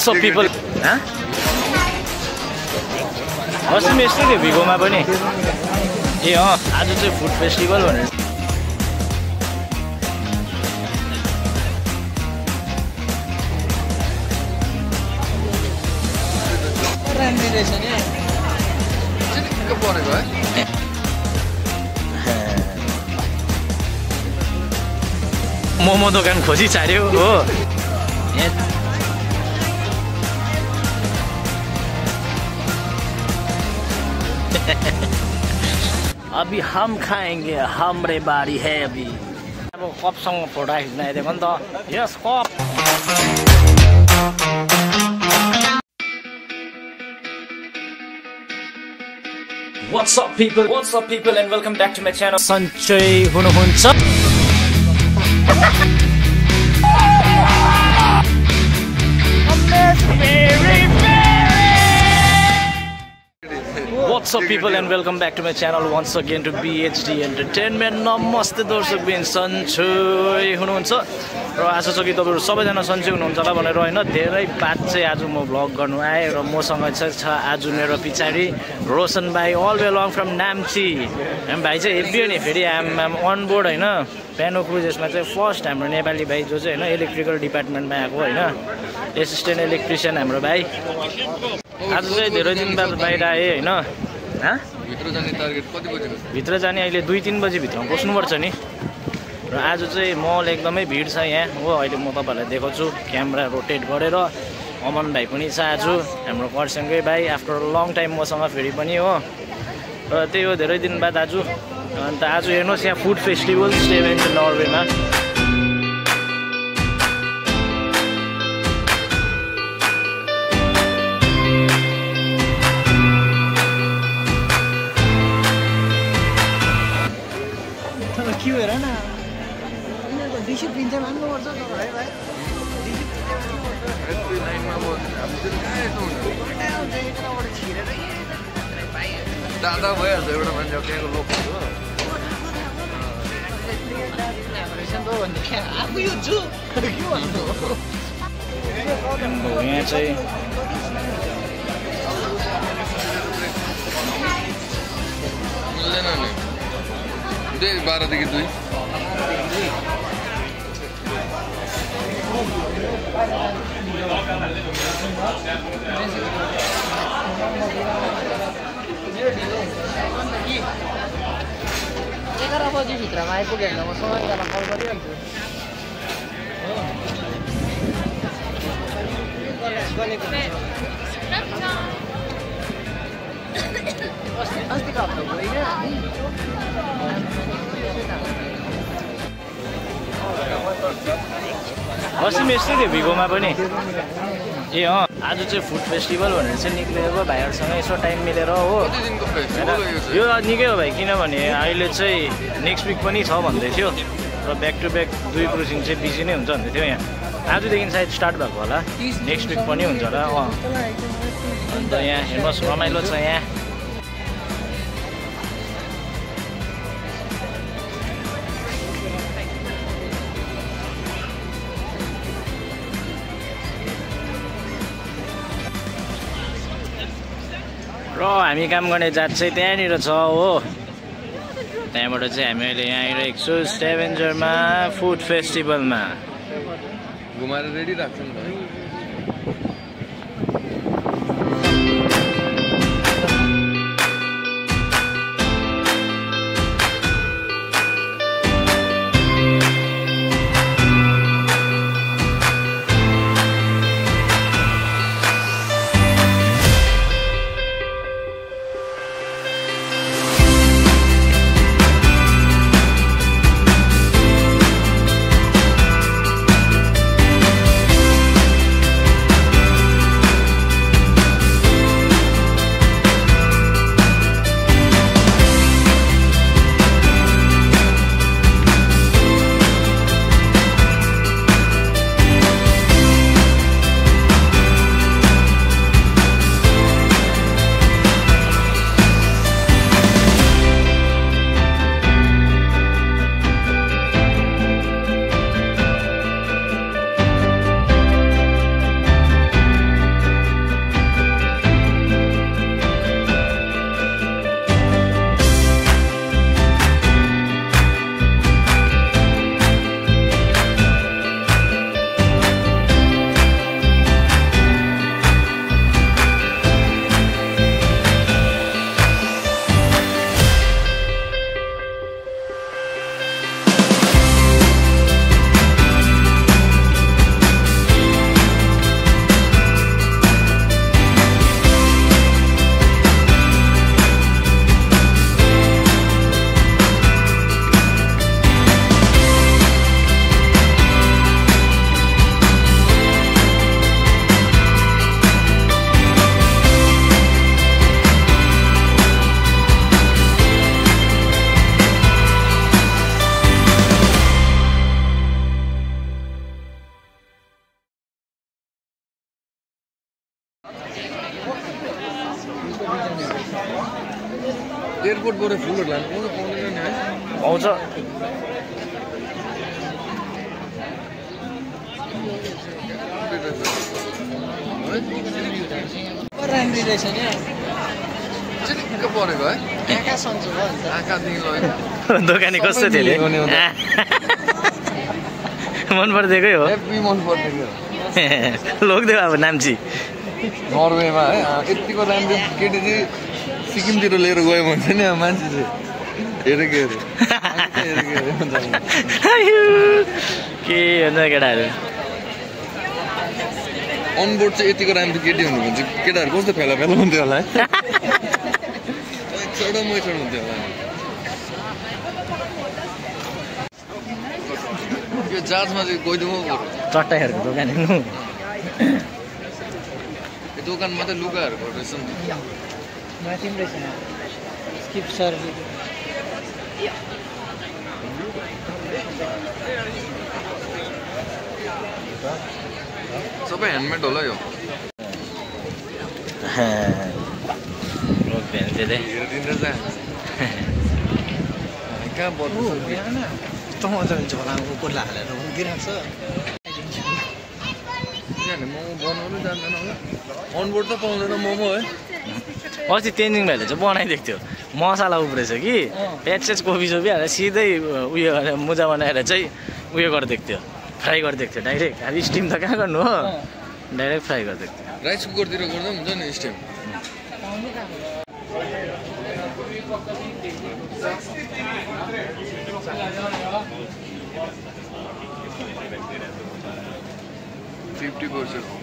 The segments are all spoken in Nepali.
What's up people? Huh? अस्ति पनि यस्तै थियो भिगोमा पनि ए आज चाहिँ फुड फेस्टिभल भनेर मोमो दोकान खोजी छाड्यो हो अभी हम खाएंगे हमरे बारी है अभी अब कपसँग फोटो खिच्न आइदिएको नि त यस cup What's up people and welcome back to my channel सन्चै हुनुहुन्छ What's up people and welcome back to my channel once again to BHD Entertainment नमस्ते दर्शक बिन सन्चै हुनुहुन्छ र आशा छ कि तपाईहरु सबैजना सन्चै हुनुहुन्छ होला भनेर हैन धेरै बाद चाहिँ आज म भ्लग गर्नु आए र मसँग चाहिँ छ आज मेरो पिछाडी रोशन भाइ all way long from Namchi हामी भाइ चाहिँ हेभी हो नि फेरि आम अन बोर्ड हैन प्यानो क्रुजेसमा चाहिँ फर्स्ट हाम्रो नेपाली भाइ जो चाहिँ हैन इलेक्ट्रिकल डिपार्टमेन्टमा आएको हैन एसिस्टेन्ट इलेक्ट्रिशियन हाम्रो भाइ आज चाहिँ धेरै दिन बाद बाहिर आए हैन भित्र जाने टार्गेट कति बजे भित्र जाने अहिले 2-3 बजे भित्रमा बस्नुपर्छ नि र आज चाहिँ मल एकदमै भिड छ यहाँ हो अहिले म तपाईहरुलाई देखाउँछु क्यामेरा रोटेट गरेर अमन भाइ पनि छ आज हाम्रो खरसाङकै भाइ आफ्टर लङ टाइम मसँग फेरि पनि हो र त्यही हो धेरै दिन बाद आज अन्त आज हेर्नुहोस् यहाँ फुड फेस्टिभल स्टेभेन्स नर्वेमा के हेर न यिनीहरुको डिसिप्लिन चाहिँ मान्नुपर्छ है भाइ दादा भइहाल्छ एउटा मान्छे त्यहाँको लोकल हो यहाँ चाहिँ मिल्दैन नि 12 देखि 2 11 बजी भित्रमा आइपुग्यो भने म सबैजना कल गरिहाल्छु अस्ति हप्ता भयो अस्ति पनि यस्तै थियो भिगोमा पनि ए आज चाहिँ फुड फेस्टिभल भनेर चाहिँ निक्लेको भाइहरूसँग यसो टाइम मिलेर हो यो निकै हो भाइ किनभने अहिले चाहिँ नेक्स्ट विक पनि छ भन्दै थियो र ब्याक टु ब्याक 2 क्रुजिङ चाहिँ बिजी नै हुन्छ भन्दै थियो यहाँ आजदेखि सायद स्टार्ट भएको होला नेक्स्ट विक पनि हुन्छ होला अन्त यहाँ हेर्नुहोस् रमाइलो छ यहाँ र हामी काम गर्ने जात चाहिँ त्यहाँनिर छ हो त्यहाँबाट चाहिँ हामी अहिले यहाँ आइरहेको छु स्टेभेन्जरमा फुड फेस्टिभलमा घुमाएर रेडी राख्छ नि त एयरपोर्टबाट फुलहरू लानु पाउँदैन नि है पाउँछ राम्री रहेछ नि चिक्क परेको है आँखा सन्चो भयो नि त आँखादेखि लग्यो दोकानी कस्तो थियो अरे मन परिदिएकै हो हेभी मन पर्थ्यो लोकिदियो अब नाम्ची नर्वेमा है यतिको राम्रो केटी चाहिँ सिक्किमतिर लिएर गयो भन्छ नि अब मान्छे चाहिँ हेरेको हेरे के हुन्छ केटाहरू अनबोर्ड चाहिँ यतिको राम्रो केटी हुनु भन्छ केटाहरू कस्तो फेला फेला हुन्थ्यो होला है चढा मैचड हुन्थ्यो होला यो जहाजमा चाहिँ गइदिउँ चट्टाइहरूको दोकान हेर्नु यो दोकान मात्रै लुगाहरूको रहेछ नि माथि पनि रहेछ स्किप सर सबै ह्यान्डमेड होला यो हेरिदिँदा चाहिँ कहाँ बद्नु यस्तो मजा हुन्छ होला कोला हालेर उगिरहेको छ किनभने मोमो बनाउनु जान्दैन होला अनबोर्ड त पाउँदैन मोमो है अस्ति तेन्जिङ भाइले चाहिँ बनाइदिएको थियो मसाला उब्रेछ कि प्याज कोपी सोपी हालेर सिधै उयो मुजा बनाएर चाहिँ उयो गरिदिएको थियो फ्राई गरिदिएको थियो डाइरेक्ट अब स्टिम त कहाँ गर्नु हो डाइरेक्ट फ्राई गरिदिएको थियो राइस कुकरतिर गर्दा पनि हुन्छ नि स्टिम $50%.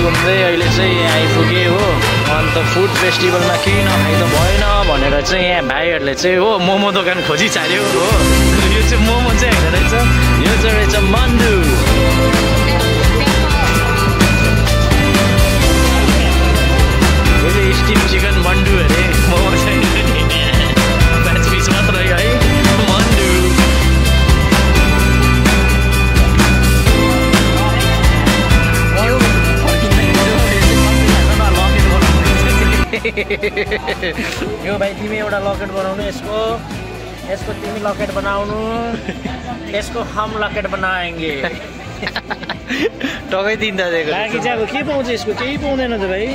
घुम्दै अहिले चाहिँ यहाँ आइपुगेँ हो अन्त फुड फेस्टिभलमा केही नखाइ त भएन भनेर चाहिँ यहाँ भाइहरूले चाहिँ हो मोमो दोकान खोजी चाल्यो हो यो चाहिँ मोमो चाहिँ होइन रहेछ यो चाहिँ रहेछ मन्डु यो चाहिँ स्टिम चिकन मन्डु अरे मोमो छैन प्याज पिस मात्रै है मन्डु यो भाइ तिमी एउटा लकेट बनाउनु यसको तिमी लकेट बनाउनु यसको हम लकेट बनाएंगे टकै दिँदा दिएको बाँकी चाहिँ अब के पाउँछ यसको केही पाउँदैन त भाइ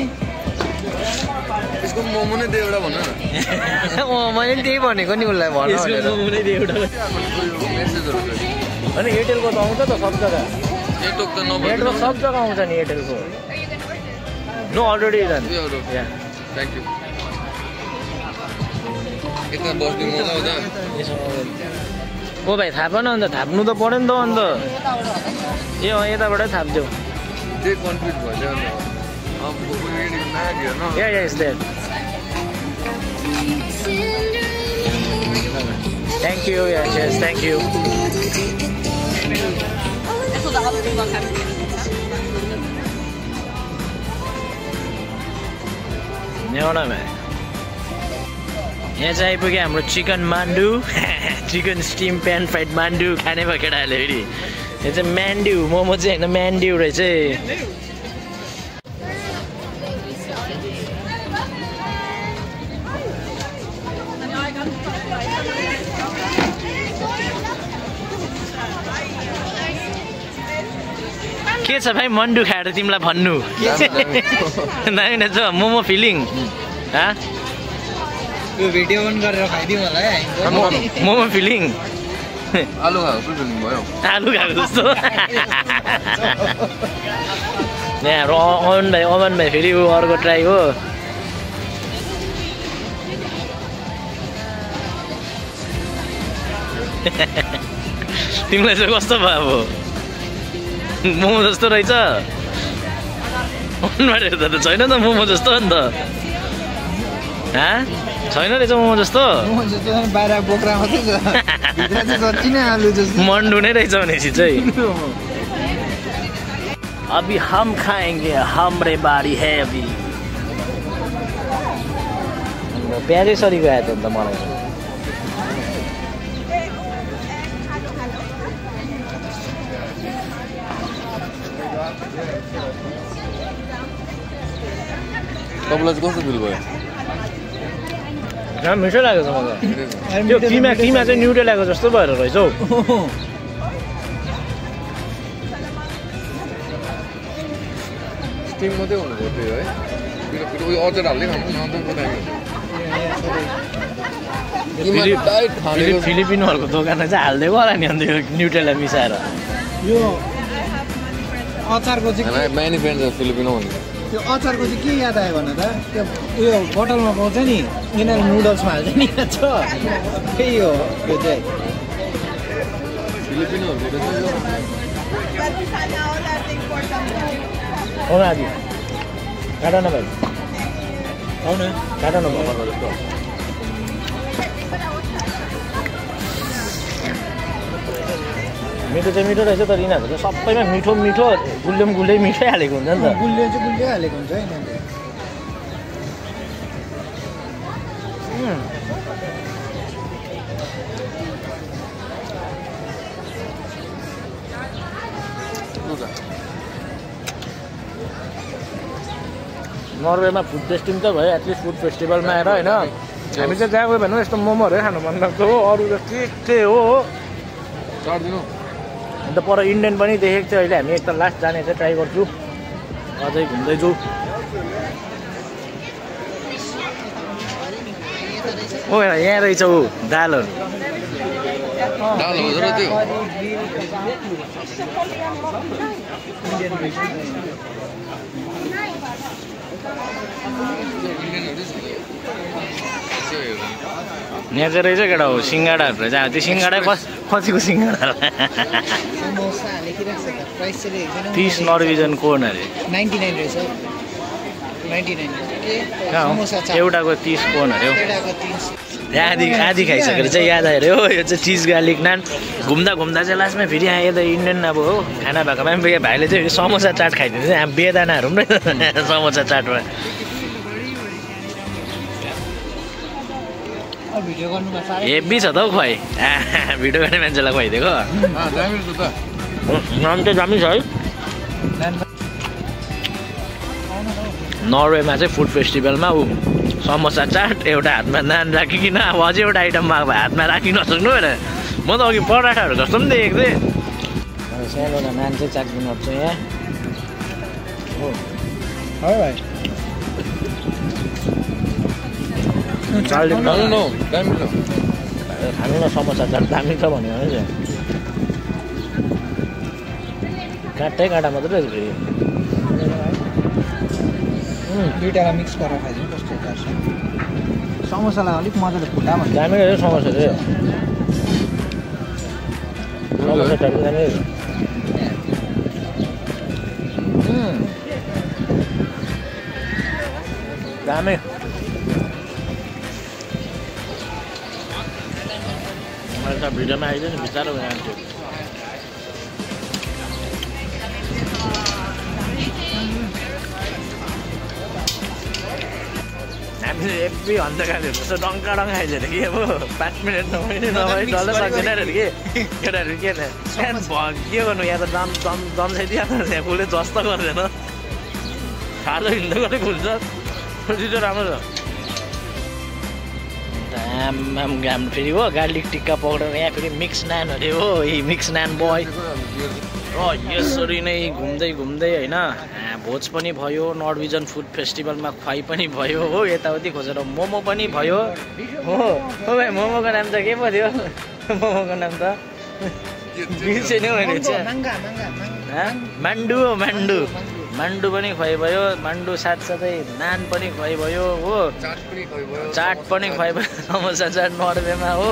यसको मोमो नै दियो एउटा भन न मैले पनि त्यही भनेको नि उसलाई भन यसको मोमो नै दियो एउटा मेसेजहरू होइन एयरटेलको त आउँछ त सब जग्गा नेटवर्क त नेटवर्क सब जग्गा आउँछ नि एयरटेलको no already done yeah thank you यता बस्दिउँ मजा आउँदा ओ भाइ थाप न अन्त थाप्नु त पऱ्यो नि त अन्त ए यताबाटै थाप्देऊ त्यही कन्फ्युज भइदियो अन्त yeah yes that thank you yes yes thank you ल्याउन भाइ यहाँ चाहिँ आइपुग्यो हाम्रो chicken mandu chicken steam pan fried mandu खाने भयो केटाहरूले फेरि यो चाहिँ म्यान्ड्यु मोमो चाहिँ होइन म्यान्ड्यु रहेछ के छ भाइ मन्डु खाएर तिमीलाई भन्नु दामी रहेछ मोमो फिलिङ यो भिडियो अन गरेर खाइदिउँ होला है मोमो फिलिङ आलु खाएको फिलिङ भयो आलु खाएको जस्तो यहाँ अमन भाइ फेरि अर्को ट्राई हो। तिमीलाई चाहिँ कस्तो भयो अब मोमो जस्तो रहेछ हेर्दा त छैन त मोमो जस्तो नि त छैन रहेछ मोमो जस्तो मन्डु नै रहेछ भनेपछि चाहिँ अभी हम खाएंगे हमरे बारी है अभी प्याजै सरी गयो त अन्त मलाई तपाईँलाई चाहिँ कस्तो फिल भयो मिठो लाग्यो त मलाई त्यो किमा चाहिँ न्युटेलाको जस्तो भएर रहेछ हौ स्टिम मात्रै हुनुभयो त्यो है उयो अचार हाल्दै खानु फिलिपिनोहरूको दोकानमा चाहिँ हालिदिएको होला नि अन्त यो न्युटेला मिसाएर यो अचारको चाहिँ म्यानी फ्रेन्ड फिलिपिनो भन्ने त्यो अचारको चाहिँ के याद आयो भने त त्यो उयो बोतलमा पाउँछ नि यिनीहरू नुडल्समा हाल्छ नि छ त्यही हो त्यो चाहिँ हो आदि काटा न भाइ आउन काटा न जस्तो मिठो चाहिँ मिठो रहेछ तर यिनीहरू चाहिँ सबैमा मिठो मिठो गुलियो पनि गुलियो मिठै हालेको हुन्छ नि त गुलियो चाहिँ गुलियो हालेको हुन्छ यिनीहरूले नर्वेमा फुड टेस्टिङ त भयो एटलिस्ट फुड फेस्टिभलमा आएर होइन हामी चाहिँ जहाँ गयो भने यस्तो मोमोहरू खानु मन लाग्छ हो अरू त के हो अन्त पर इन्डियन पनि देखेको थियो अहिले हामी एक त लास्ट जाने चाहिँ ट्राई गर्छु अझै घुम्दैछु हो यहाँ रहेछ ऊ दालहरू यहाँ चाहिँ रहेछ केटा हो सिङ्गाडाहरू रहेछ त्यो सिङ्गाडा कतिको सिङ्गाडा 30 नर्वेजियन कोर्न अरे 99 रहेछ 99 एउटाको 30 कोर्न अरे आधी खाइसकेर चाहिँ याद आएर हो यो चाहिँ चिज गार्लिक नान घुम्दा चाहिँ लास्टमा फेरि यहाँ यता इन्डियन अब हो खाना भएकोमा भाइले चाहिँ समोसा चाट खाइदिन्छ यहाँ बेदानाहरू पनि रहेछ समोसा चाटमा हेभी छ त हौ खुवाइ भिडियो गर्ने मान्छेलाई खुवाइदिएको नाम चाहिँ दामी छ है नर्वेमा चाहिँ फुड फेस्टिभलमा ऊ समोसा चाट एउटा हातमा नान राखिकन अब अझै एउटा आइटम भएको भए हातमा राखि नसक्नु होइन म त अघि पराठाहरू जस्तो पनि देखेको थिएँ सानो नान चाहिँ चाखिदिनु पर्छ यहाँ हो खानु न समोसा चाट दामी छ भन्यो भने चाहिँ काटा मात्रै रहेछ फेरि दुईवटालाई मिक्स गरेर खाइदिनु कस्तो पर्छ समोसालाई अलिक मजाले फुटा भन्छ दामी रहेछ समोसा चाहिँ समोसा चाट दामी रहेछ दामी मैले त भिडियोमा आइदियो नि बिचारो खान्थ्यो हामीले एभ्री हन्ताकाले जस्तो डङ्का खाइदियो कि अब 5 मिनट नभए डल्लै सक्दैन अरे कि केटाहरू के के गर्नु यहाँ त दम्साइदिइहाल्नु यहाँ फुलले जस्तो गर्दैन खालो हिँड्दै गरेको हुन्छ त्यो राम्रो छ आम घाम फेरि हो गार्लिक टिक्का पाउडर यहाँ फेरि मिक्स नान अरे हो यही मिक्स नान बोय र यसरी नै घुम्दै होइन भोज पनि भयो नर्वेजियन फुड फेस्टिभलमा खुवाई पनि भयो हो यताउति खोजेर मोमो पनि भयो हो भाइ मोमोको नाम त के पो थियो मोमोको नाम त बिर्सेँ नि मैले चाहिँ मान्डु मान्डु पनि खुवाइ भयो मान्डु साथसाथै नान पनि खुवाइ भयो हो चाट पनि खुवाइ भयो समोसा चाट नर्वेमा हो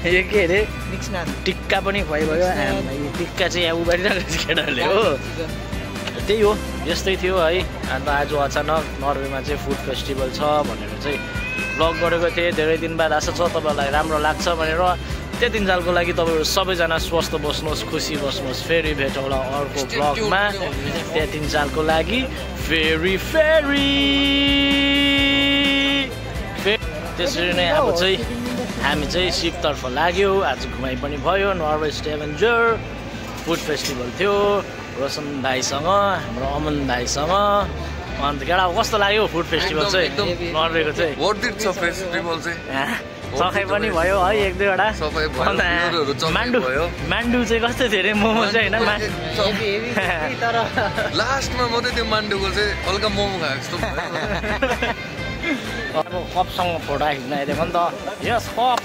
यो के अरे मिक्स नान टिक्का पनि खुवाइ भयो टिक्का चाहिँ यहाँ उबारिरहेको छ केटाहरूले हो त्यही हो यस्तै थियो है अन्त आज अचानक नर्वेमा चाहिँ फुड फेस्टिभल छ भनेर चाहिँ ब्लग गरेको थिएँ धेरै दिन बाद आशा छ तपाईँलाई राम्रो लाग्छ भनेर त्यही 3 सालको लागि तपाईँहरू सबैजना स्वस्थ बस्नुहोस् खुसी बस्नुहोस् फेरि भेटौँला अर्को ब्लगमा त्यही 3 सालको लागि फेरि त्यसरी नै अब चाहिँ हामी चाहिँ सिपतर्फ लाग्यो आज घुमाइ पनि भयो नर्वे स्टेभेन्जर फुड फेस्टिभल थियो रोशन दाईसँग हाम्रो अमन दाईसँग अन्त केटा कस्तो लाग्यो फुड फेस्टिभल चाहिँ नर्वेको चाहिँ वर्थ इट छ फेस्टिभल चाहिँ सफाइ पनि भयो है 1-2 वटा मान्डु चाहिँ कस्तो थियो अरे मोमो चाहिँ होइन लास्टमा मात्रै त्यो मान्डुको चाहिँ हल्का मोमो खाएको जस्तो अब कपसँग फोटो खिच्न आइदिएको नि त यस कप